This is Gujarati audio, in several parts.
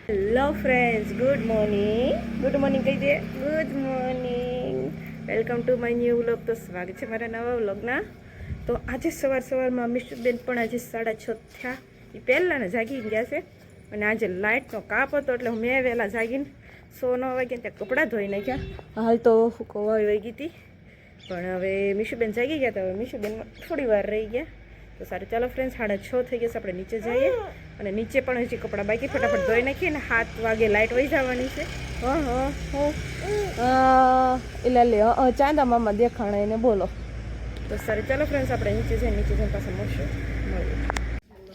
હેલો ફ્રેન્ડ્સ, ગુડ મોર્નિંગ કહી દે. Good morning, welcome to my new vlog. તો સ્વાગત છે મારા નવા વ્લોગના. તો આજે સવારમાં મિષ્ટુબેન પણ આજે 6:30 થયા. એ પહેલાં ને જાગી ગયા છે અને આજે લાઇટનો કાપ હતો એટલે મેં વહેલા જાગીને 9 વાગ્યા ત્યાં કપડાં ધોઈ નાખ્યા. હાલ તો કોવાઈ વહી ગઈ હતી પણ હવે મિશુબેન જાગી ગયા. તો હવે મિશુબેન થોડી વાર રહી ગયા. તો સારું, ચાલો ફ્રેન્ડ્સ, 6:30 થઈ ગયા છે. આપણે નીચે જઈએ અને નીચે પણ હજી કપડાં બાકી ફટાફટ ધોઈ નાખીએ ને 7 વાગે લાઇટ વહી જવાની છે. એટલે લે ચાંદા મામા દેખાણા એને બોલો. તો સારું, ચાલો ફ્રેન્ડ્સ, આપણે નીચે જઈને પાછા મળીએ.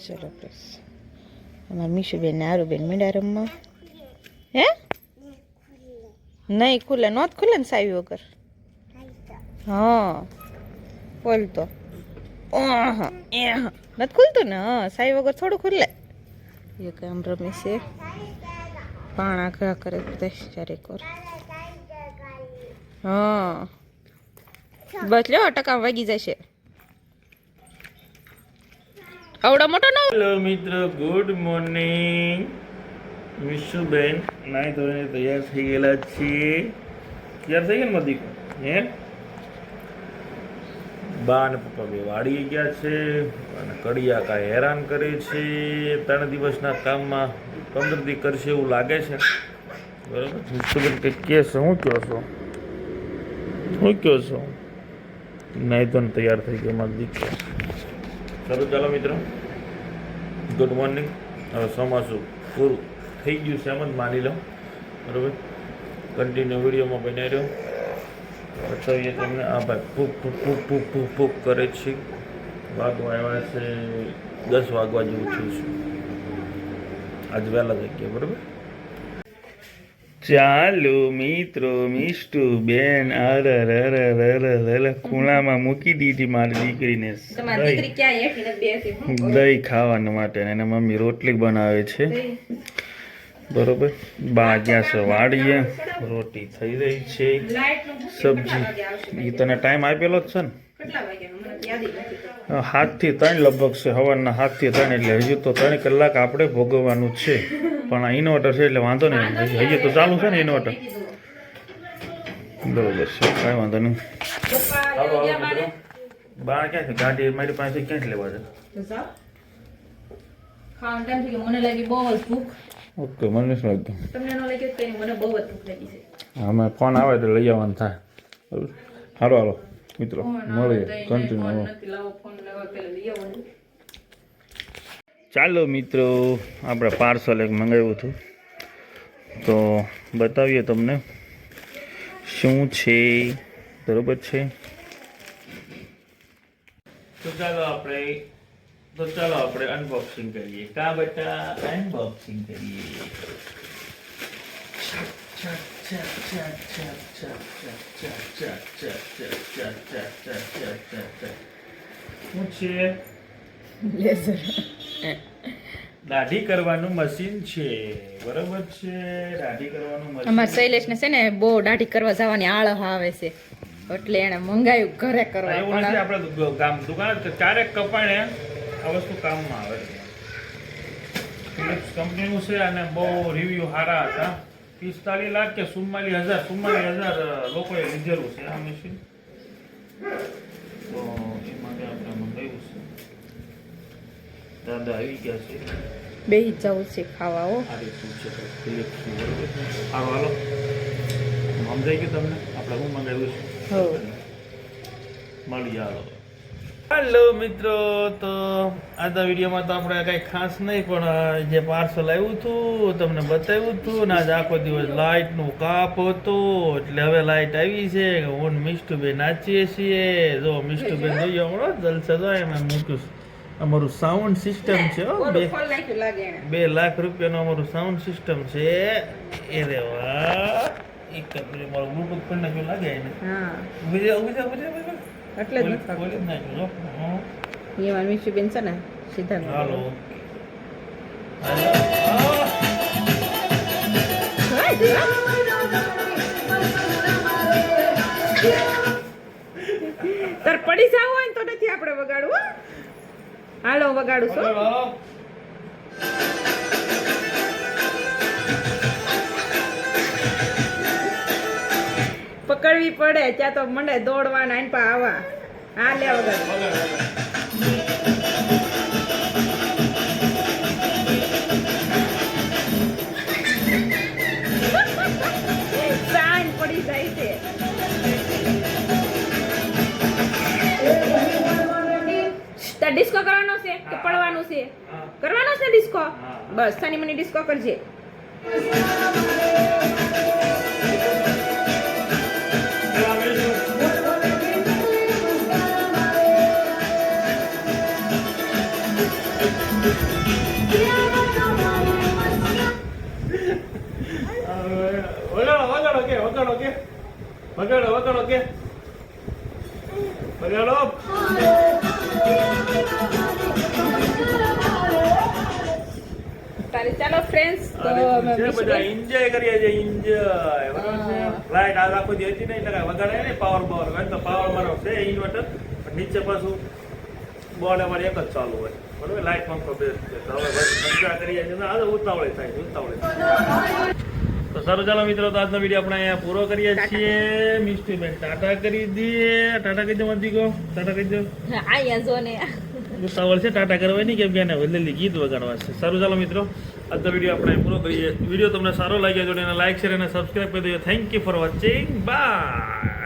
ચલો ફ્રેન્ડ્સ, અમારા મીશુબેન ને આરુબેન મીંડા રમવા. હે નહીં ખુલે, નોત ખુલે ને સાવી વગર. હા બોલ તો. નથી ખુલતું ને? હા, સાઈ વગર થોડું ખુલે. એ કામ રમે છે, પાણા ઘા કરે ચારે કોર. હા બસ લ્યો, ટકા વાગી જશે. આવડો મોટો ન. હેલો મિત્રો, ગુડ મોર્નિંગ. મિશુબેન નાઈ ધોઈને તૈયાર થઈ ગયેલા છીએ. તૈયાર થઈ ગયા ને મદીકો? હે બા અને પપ્પા બે વાડી ગયા છે અને કડિયા કાંઈ હેરાન કરે છે. 3 દિવસના કામમાં 15 દી કરશે એવું લાગે છે. બરાબર, મિશુબેન કંઈક કહે છે. શું કહો છો? શું કહો છો? નાઈ ધોઈને તૈયાર થઈ ગયો મારો દીકરો. સારું, ચાલો મિત્રો, ગુડ મોર્નિંગ. હવે ચોમાસું પૂરું થઈ ગયું છે એમ જ માની લો. બરાબર, કન્ટિન્યુ વિડીયોમાં બન્યા રહ્યો. બતાવીએ તમને. આ ભાઈ ફૂક ફૂક ફૂક ફૂક ફૂક ફૂક કરે છે. વાગવા આવ્યા છે 10 વાગવા જેવું થયું છે. આજ વહેલા થઈ ગયા. બરાબર, ચાલો મિત્રો, મિષ્ટુબેન ખૂણામાં મૂકી દીધી મારી દીકરીને દહીં ખાવા માટે. એના મમ્મી રોટલી બનાવે છે. બરોબર, બા ગયા છે વાડીએ, રોટી થઈ રહી છે, સબ્જી. એ તને ટાઈમ આપેલો જ છે ને? 7 થી 3 લગભગ છે, સવારના 7 થી 3. એટલે હજુ તો 3 કલાક આપણે ભોગવવાનું છે. પણ આ ઇન્વર્ટર છે એટલે વાંધો નહીં. હજી તો ચાલુ છે ને ઇન્વર્ટર. બરોબર છે, કાંઈ વાંધો નહીં. બા ક્યાં છે? ગાડી મારી પાસે ક્યાં લેવા છે? ઓકે, મને શું લાગ્યું? અમે ફોન આવે તો લઈ આવવાનું થાય. બરાબર, હાલો હાલો મિત્રો, મળીએ કન્ટિન્યુ. ચાલો મિત્રો, આપણે પાર્સલ એક મંગાવ્યું હતું તો બતાવીએ તમને શું છે. બરોબર છે, તો ચાલો આપણે અનબોક્સિંગ કરીએ. કા બેટા, અનબોક્સિંગ કરીએ. શું છે? લેઝર દાઢી કરવાનું મશીન છે. બરોબર છે, દાઢી કરવાનું મશીન. અમાર શૈલેષને છે ને બહુ દાઢી કરવા જવાની આળહ આવે છે એટલે એને મંગાયું ઘરે કરવા. એવું નથી, આપણે ગામ દુકાન ક્યારેક કપાણે આ વસ્તુ કામમાં આવે છે. ફિલિપ્સ કંપનીનું છે અને બહુ રિવ્યુ સારા હતા. 45 લાખ કે 44,000 લોકોએ લીધેલું છે આ મશીન. તો એ માટે આપણે મંગાવ્યું છે. દાદા આવી ગયા છે, બેહી જવું છે ખાવા. હો, આ રીતનું છે ફિલિપ્સનું. બરોબર, સારું હાલો, સમજાઈ ગયું તમને આપણે શું મંગાવ્યું છે? મળી હાલો. હેલો મિત્રો, તો આજના વિડીયોમાં તો આપણે કંઈ ખાસ નહીં, પણ જે પાર્સલ આવ્યું હતું તમને બતાવ્યું હતું ને. આજે આખો દિવસ લાઇટનું કાપ હતું એટલે હવે લાઇટ આવી છે. હું મિષ્ટુબેન નાચીએ છીએ. જો મિષ્ટુબેન જોઈએ હમણાં જલસે. જો એમાં મૂક્યું અમારું સાઉન્ડ સિસ્ટમ છે. 2 લાખ રૂપિયાનું અમારું સાઉન્ડ સિસ્ટમ છે. એ રેવા એક મારું બ્લુટૂથ પણ નાખ્યું લાગે એને. એટલે જ એમાં મિશુબેન છે ને સીધા. હાલો, તાર પડી જાવ હોય ને તો નથી આપણે વગાડવું. હાલો વગાડું છું. પકડવી પડે ત્યાં તો મંડે દોડવાના આઈન પા આવા હા લે વગર સાંજ પડી જાય છે તાર ડિસ્કો કરવાનો છે કે પડવાનું છે કરવાનો છે ડિસ્કો બસ સાની મને ડિસ્કો કરજે તારી ચાલો ફ્રેન્ડ્સ તો અમે બધા એન્જોય કરીએ છીએ એન્જોય બરાબર છે લાઈટ આ આખો દી હતી નહીં એટલે વગાડે ને પાવર તો પાવર મારો છે ઇન્વર્ટર પણ નીચે પાછું બોર્ડ અમારે એક જ ચાલુ હોય બરોબર લાઈટ પંખો બેસ્ટ છે તો હવે બસ મજા કરીએ છીએ આ ઉતાવળે થાય તો સારું ચાલો મિત્રો તો આજનો વિડીયો આપણે અહીંયા પૂરો કરીએ છીએ મિષ્ટીબેન ટાટા કરી દઈએ ટાટા કહી દો મંદીકો ટાટા કહી દો આયા જો ને ઉતાવળ છે ટાટા કરવા નહીં કેમ કે એને વહેલી ગીત વગાડવા છે સારું ચાલો મિત્રો આજનો વિડીયો આપણે પૂરો કરીએ વિડીયો તમને સારો લાગ્યો તો એને લાઈક શેર અને સબસ્ક્રાઈબ કરી દો thank you for watching bye